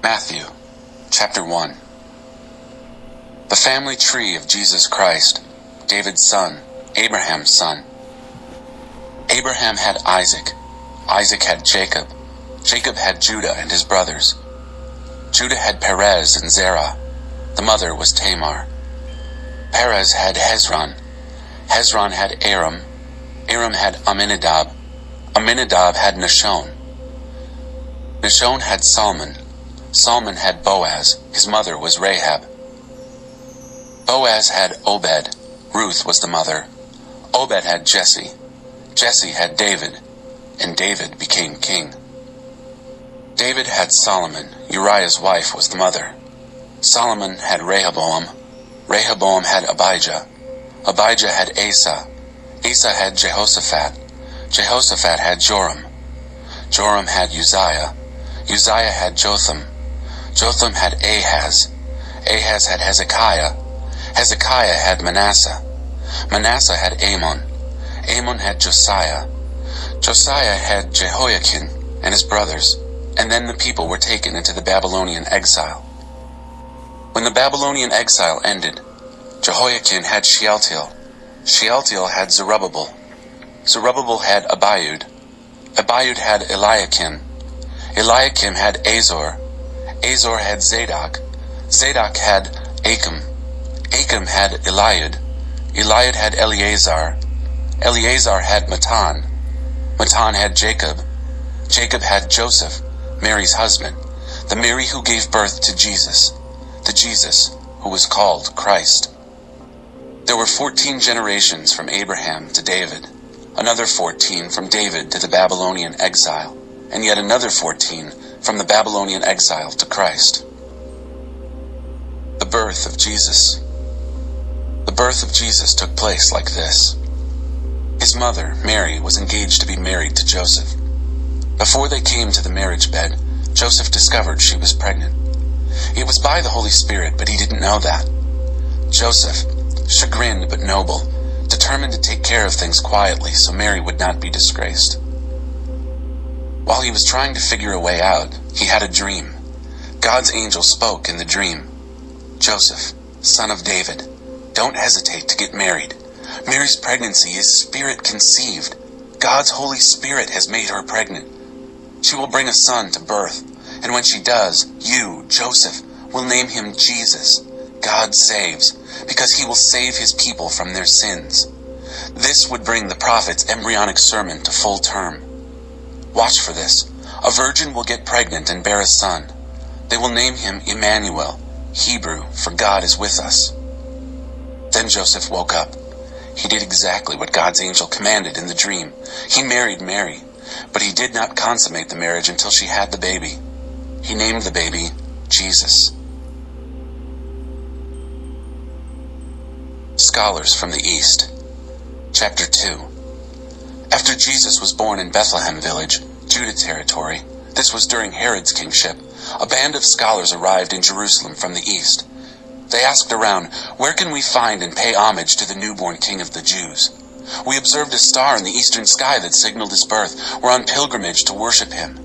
Matthew, chapter 1. The family tree of Jesus Christ, David's son, Abraham's son. Abraham had Isaac. Isaac had Jacob. Jacob had Judah and his brothers. Judah had Perez and Zerah. The mother was Tamar. Perez had Hezron. Hezron had Aram. Aram had Amminadab. Amminadab had Nahshon. Nahshon had Salmon. Salmon had Boaz. His mother was Rahab. Boaz had Obed. Ruth was the mother. Obed had Jesse. Jesse had David, and David became king. David had Solomon. Uriah's wife was the mother. Solomon had Rehoboam. Rehoboam had Abijah. Abijah had Asa. Asa had Jehoshaphat. Jehoshaphat had Joram. Joram had Uzziah. Uzziah had Jotham. Jotham had Ahaz. Ahaz had Hezekiah. Hezekiah had Manasseh. Manasseh had Amon. Amon had Josiah. Josiah had Jehoiakim and his brothers, and then the people were taken into the Babylonian exile. When the Babylonian exile ended, Jehoiakim had Shealtiel. Shealtiel had Zerubbabel. Zerubbabel had Abiud. Abiud had Eliakim. Eliakim had Azor. Azor had Zadok. Zadok had Achim. Achim had Eliud. Eliud had Eleazar. Eleazar had Matan. Matan had Jacob. Jacob had Joseph, Mary's husband, the Mary who gave birth to Jesus, the Jesus who was called Christ. There were 14 generations from Abraham to David, another 14 from David to the Babylonian exile, and yet another 14 from the Babylonian exile to Christ. The birth of Jesus. The birth of Jesus took place like this. His mother, Mary, was engaged to be married to Joseph. Before they came to the marriage bed, Joseph discovered she was pregnant. It was by the Holy Spirit, but he didn't know that. Joseph, chagrined but noble, determined to take care of things quietly so Mary would not be disgraced. While he was trying to figure a way out, he had a dream. God's angel spoke in the dream. Joseph, son of David, don't hesitate to get married. Mary's pregnancy is spirit conceived. God's Holy Spirit has made her pregnant. She will bring a son to birth, and when she does, you, Joseph, will name him Jesus. God saves, because he will save his people from their sins. This would bring the prophet's embryonic sermon to full term. Watch for this. A virgin will get pregnant and bear a son. They will name him Emmanuel, Hebrew for God is with us. Then Joseph woke up. He did exactly what God's angel commanded in the dream. He married Mary, but he did not consummate the marriage until she had the baby. He named the baby Jesus. Scholars from the East. Chapter 2. After Jesus was born in Bethlehem village, Judah territory, this was during Herod's kingship, a band of scholars arrived in Jerusalem from the east. They asked around, "Where can we find and pay homage to the newborn king of the Jews? We observed a star in the eastern sky that signaled his birth. We're on pilgrimage to worship him."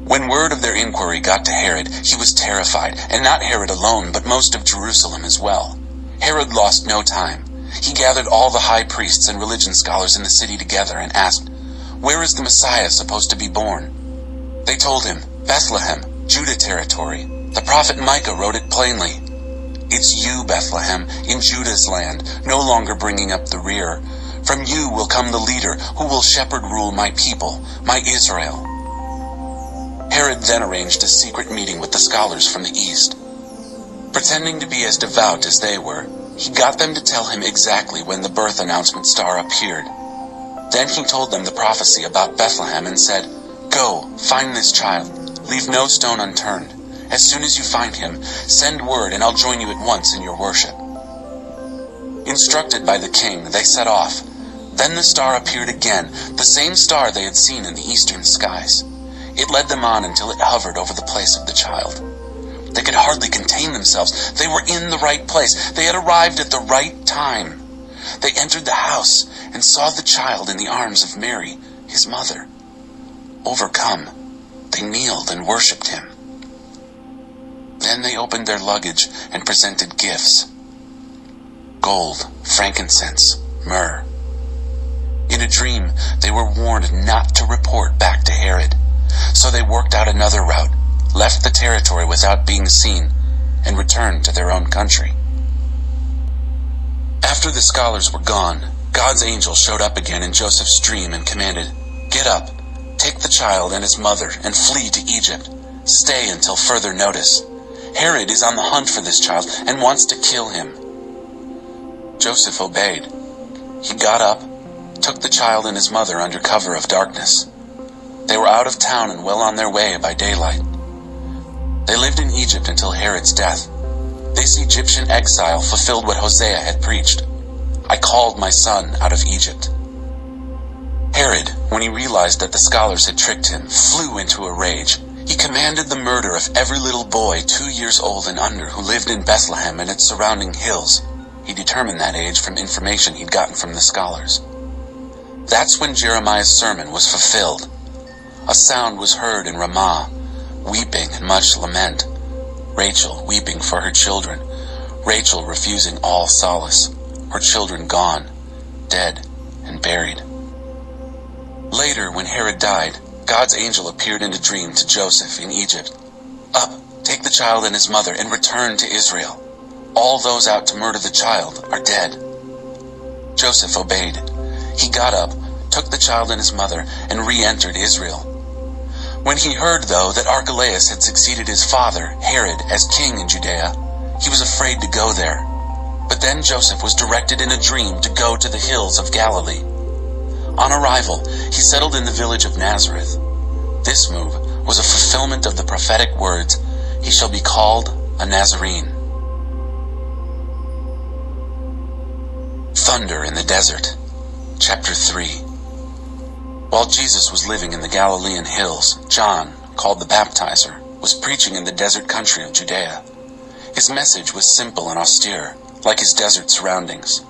When word of their inquiry got to Herod, he was terrified, and not Herod alone, but most of Jerusalem as well. Herod lost no time. He gathered all the high priests and religion scholars in the city together and asked, "Where is the Messiah supposed to be born?" They told him, "Bethlehem, Judah territory. The prophet Micah wrote it plainly. It's you, Bethlehem, in Judah's land, no longer bringing up the rear. From you will come the leader who will shepherd rule my people, my Israel." Herod then arranged a secret meeting with the scholars from the east. Pretending to be as devout as they were, he got them to tell him exactly when the birth announcement star appeared. Then he told them the prophecy about Bethlehem and said, "Go, find this child. Leave no stone unturned. As soon as you find him, send word and I'll join you at once in your worship." Instructed by the king, they set off. Then the star appeared again, the same star they had seen in the eastern skies. It led them on until it hovered over the place of the child. They could hardly contain themselves. They were in the right place. They had arrived at the right time. They entered the house and saw the child in the arms of Mary, his mother. Overcome, they kneeled and worshipped him. Then they opened their luggage and presented gifts: gold, frankincense, myrrh. In a dream, they were warned not to report back to Herod. So they worked out another route, left the territory without being seen, and returned to their own country. After the scholars were gone, God's angel showed up again in Joseph's dream and commanded, "Get up, take the child and his mother, and flee to Egypt. Stay until further notice. Herod is on the hunt for this child and wants to kill him." Joseph obeyed. He got up, took the child and his mother under cover of darkness. They were out of town and well on their way by daylight. They lived in Egypt until Herod's death. This Egyptian exile fulfilled what Hosea had preached: "I called my son out of Egypt." Herod, when he realized that the scholars had tricked him, flew into a rage. He commanded the murder of every little boy 2 years old and under who lived in Bethlehem and its surrounding hills. He determined that age from information he'd gotten from the scholars. That's when Jeremiah's sermon was fulfilled. A sound was heard in Ramah, weeping and much lament. Rachel weeping for her children, Rachel refusing all solace, her children gone, dead and buried. Later, when Herod died, God's angel appeared in a dream to Joseph in Egypt. "Up, take the child and his mother, and return to Israel. All those out to murder the child are dead." Joseph obeyed. He got up, took the child and his mother, and re-entered Israel. When he heard, though, that Archelaus had succeeded his father, Herod, as king in Judea, he was afraid to go there. But then Joseph was directed in a dream to go to the hills of Galilee. On arrival, he settled in the village of Nazareth. This move was a fulfillment of the prophetic words, "He shall be called a Nazarene." Thunder in the desert. Chapter 3. While Jesus was living in the Galilean hills, John, called the Baptizer, was preaching in the desert country of Judea. His message was simple and austere, like his desert surroundings.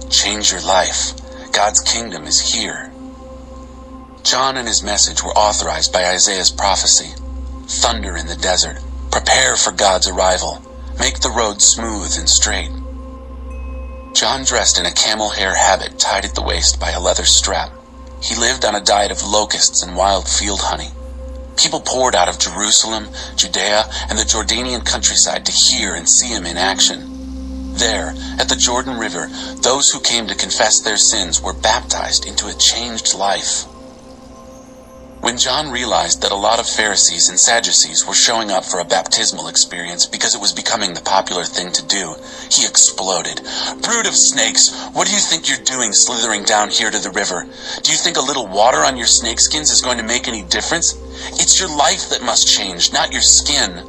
Change your life. God's kingdom is here. John and his message were authorized by Isaiah's prophecy. Thunder in the desert. Prepare for God's arrival. Make the road smooth and straight. John dressed in a camel hair habit tied at the waist by a leather strap. He lived on a diet of locusts and wild field honey. People poured out of Jerusalem, Judea, and the Jordanian countryside to hear and see him in action. There, at the Jordan River, those who came to confess their sins were baptized into a changed life. When John realized that a lot of Pharisees and Sadducees were showing up for a baptismal experience because it was becoming the popular thing to do, he exploded. "Brood of snakes, what do you think you're doing slithering down here to the river? Do you think a little water on your snakeskins is going to make any difference? It's your life that must change, not your skin.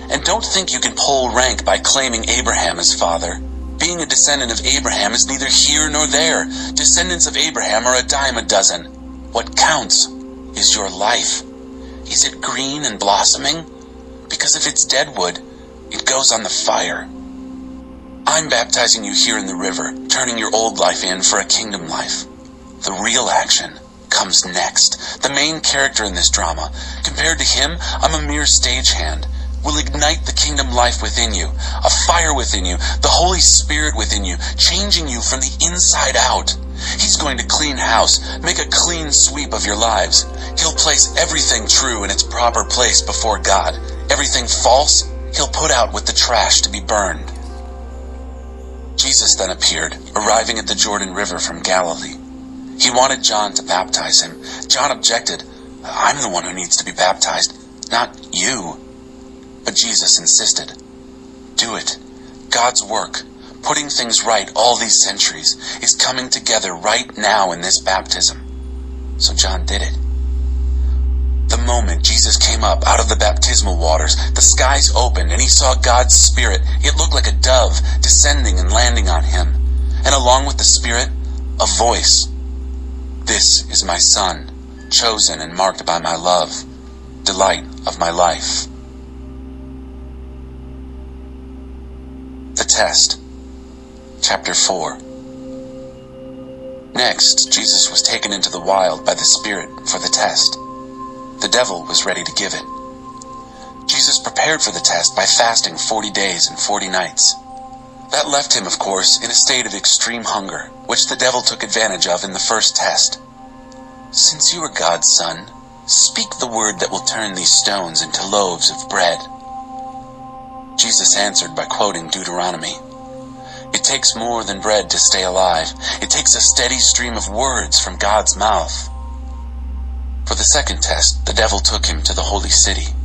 And don't think you can pull rank by claiming Abraham as father. Being a descendant of Abraham is neither here nor there. Descendants of Abraham are a dime a dozen. What counts is your life. Is it green and blossoming? Because if it's dead wood, it goes on the fire. I'm baptizing you here in the river, turning your old life in for a kingdom life. The real action comes next. The main character in this drama. Compared to him, I'm a mere stagehand. Will ignite the kingdom life within you, a fire within you, the Holy Spirit within you, changing you from the inside out. He's going to clean house, make a clean sweep of your lives. He'll place everything true in its proper place before God. Everything false, he'll put out with the trash to be burned. Jesus then appeared, arriving at the Jordan River from Galilee. He wanted John to baptize him. John objected. "I'm the one who needs to be baptized, not you." But Jesus insisted. "Do it. God's work, putting things right all these centuries, is coming together right now in this baptism." So John did it. The moment Jesus came up out of the baptismal waters, the skies opened and he saw God's Spirit. It looked like a dove descending and landing on him. And along with the Spirit, a voice. "This is my Son, chosen and marked by my love, delight of my life." The test. Chapter 4. Next, Jesus was taken into the wild by the Spirit for the test. The devil was ready to give it. Jesus prepared for the test by fasting 40 days and 40 nights. That left him, of course, in a state of extreme hunger, which the devil took advantage of in the first test. "Since you are God's son, speak the word that will turn these stones into loaves of bread." Jesus answered by quoting Deuteronomy. It takes more than bread to stay alive. It takes a steady stream of words from God's mouth. For the second test, the devil took him to the holy city.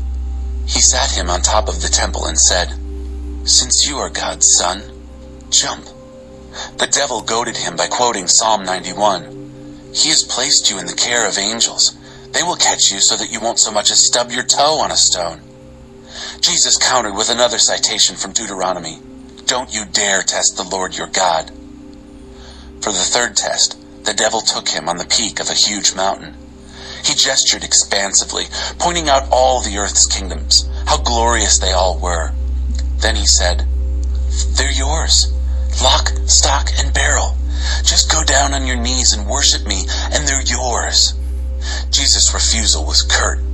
He sat him on top of the temple and said, "Since you are God's son, jump." The devil goaded him by quoting Psalm 91. "He has placed you in the care of angels. They will catch you so that you won't so much as stub your toe on a stone." Jesus countered with another citation from Deuteronomy. "Don't you dare test the Lord your God." For the third test, the devil took him on the peak of a huge mountain. He gestured expansively, pointing out all the earth's kingdoms, how glorious they all were. Then he said, "They're yours, lock, stock, and barrel. Just go down on your knees and worship me, and they're yours." Jesus' refusal was curt.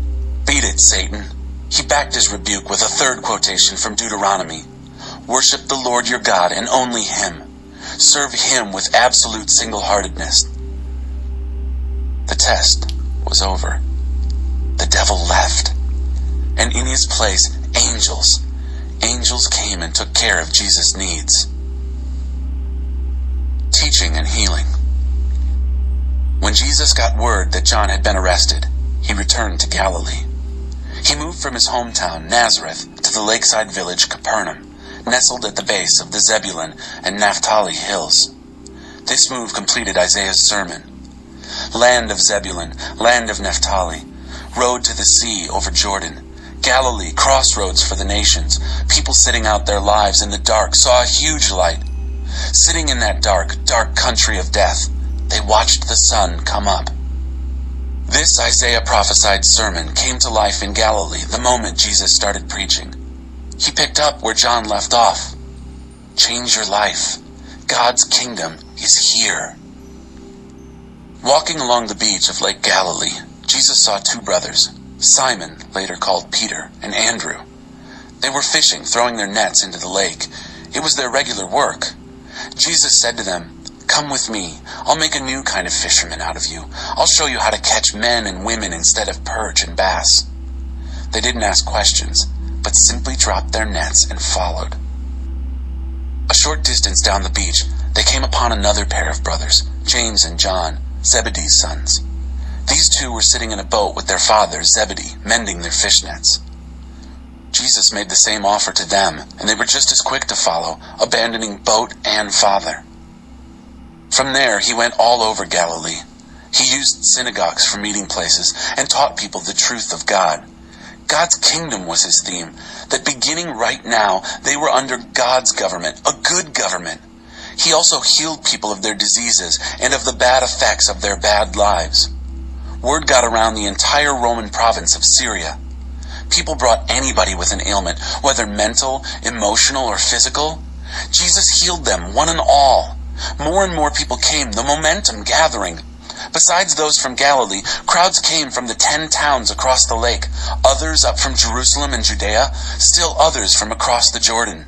"Beat it, Satan." He backed his rebuke with a third quotation from Deuteronomy. "Worship the Lord your God and only Him. Serve Him with absolute single-heartedness." The test was over. The devil left. And in his place, angels came and took care of Jesus' needs. Teaching and healing. When Jesus got word that John had been arrested, he returned to Galilee. He moved from his hometown, Nazareth, to the lakeside village Capernaum, nestled at the base of the Zebulun and Naphtali hills. This move completed Isaiah's sermon. Land of Zebulun, land of Naphtali, road to the sea over Jordan, Galilee, crossroads for the nations. People sitting out their lives in the dark saw a huge light. Sitting in that dark, dark country of death, they watched the sun come up. This Isaiah prophesied sermon came to life in Galilee the moment Jesus started preaching. He picked up where John left off. Change your life. God's kingdom is here. Walking along the beach of Lake Galilee, Jesus saw two brothers, Simon, later called Peter, and Andrew. They were fishing, throwing their nets into the lake. It was their regular work. Jesus said to them, "Come with me. I'll make a new kind of fisherman out of you. I'll show you how to catch men and women instead of perch and bass." They didn't ask questions, but simply dropped their nets and followed. A short distance down the beach, they came upon another pair of brothers, James and John, Zebedee's sons. These two were sitting in a boat with their father, Zebedee, mending their fish nets. Jesus made the same offer to them, and they were just as quick to follow, abandoning boat and father. From there, he went all over Galilee. He used synagogues for meeting places and taught people the truth of God. God's kingdom was his theme, that beginning right now, they were under God's government, a good government. He also healed people of their diseases and of the bad effects of their bad lives. Word got around the entire Roman province of Syria. People brought anybody with an ailment, whether mental, emotional, or physical. Jesus healed them, one and all. More and more people came, the momentum gathering. Besides those from Galilee, crowds came from the 10 towns across the lake, others up from Jerusalem and Judea, still others from across the Jordan.